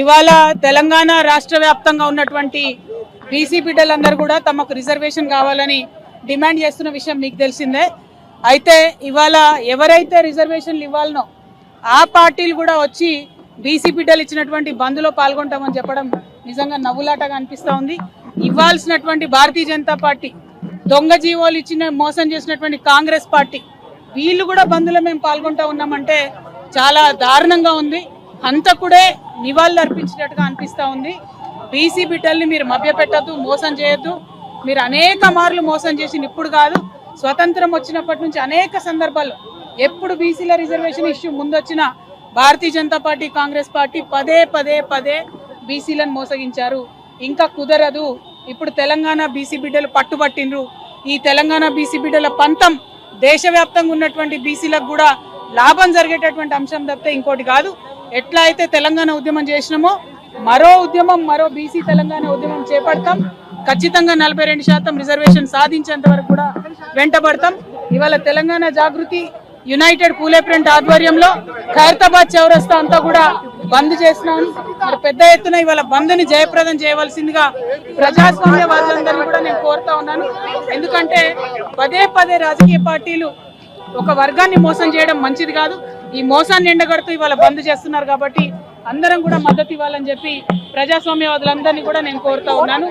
ఇవాళ తెలంగాణ రాష్ట్ర వ్యాప్తంగా ఉన్నటువంటి బీసీ బిడ్డలందరూ కూడా తమకు రిజర్వేషన్ కావాలని డిమాండ్ చేస్తున్న విషయం మీకు తెలిసిందే. అయితే ఇవాళ ఎవరైతే రిజర్వేషన్లు ఇవ్వాలనో ఆ పార్టీలు కూడా వచ్చి బీసీ బిడ్డలు ఇచ్చినటువంటి బంద్లో పాల్గొంటామని చెప్పడం నిజంగా నవ్వులాటగా అనిపిస్తూ ఉంది. ఇవ్వాల్సినటువంటి భారతీయ జనతా పార్టీ, దొంగ జీవోలు ఇచ్చిన మోసం చేసినటువంటి కాంగ్రెస్ పార్టీ, వీళ్ళు కూడా బంద్లో మేము పాల్గొంటా ఉన్నామంటే చాలా దారుణంగా ఉంది. హంతకుడే నివాళులు అర్పించినట్టుగా అనిపిస్తూ ఉంది. బీసీ బిడ్డల్ని మీరు మభ్యపెట్టద్దు, మోసం చేయొద్దు. మీరు అనేక మార్లు మోసం చేసి ఇప్పుడు కాదు, స్వతంత్రం వచ్చినప్పటి నుంచి అనేక సందర్భాల్లో ఎప్పుడు బీసీల reservation issue ముందొచ్చిన Bharatiya Janata party, Congress party పదే పదే పదే బీసీలను మోసగించారు. ఇంకా కుదరదు. ఇప్పుడు తెలంగాణ బీసీ బిడ్డలు పట్టుబట్టిండ్రు. ఈ తెలంగాణ బీసీ బిడ్డల పంతం దేశవ్యాప్తంగా ఉన్నటువంటి బీసీలకు కూడా లాభం జరిగేటటువంటి అంశం తప్పితే ఇంకోటి కాదు. ఎట్లా అయితే తెలంగాణ ఉద్యమం చేసినామో మరో బీసీ తెలంగాణ ఉద్యమం చేపడతాం. ఖచ్చితంగా 42% రిజర్వేషన్ సాధించేంత వరకు కూడా వెంటబడతాం. ఇవాళ తెలంగాణ జాగృతి యునైటెడ్ పూలే ఫ్రంట్ ఆధ్వర్యంలో ఖైరతాబాద్ చౌరస్తా అంతా కూడా బంద్ చేస్తున్నాం. మరి పెద్ద ఎత్తున ఇవాళ బంద్ని జయప్రదం చేయవలసిందిగా ప్రజాస్వామ్యవాదులందరినీ కూడా నేను కోరుతా ఉన్నాను. ఎందుకంటే పదే పదే రాజకీయ పార్టీలు ఒక వర్గాన్ని మోసం చేయడం మంచిది కాదు. ఈ మోసాన్ని ఎండగడుతూ ఇవాళ బంద్ చేస్తున్నారు. కాబట్టి అందరం కూడా మద్దతు ఇవ్వాలని చెప్పి ప్రజాస్వామ్యవాదులందరినీ కూడా నేను కోరుతా ఉన్నాను.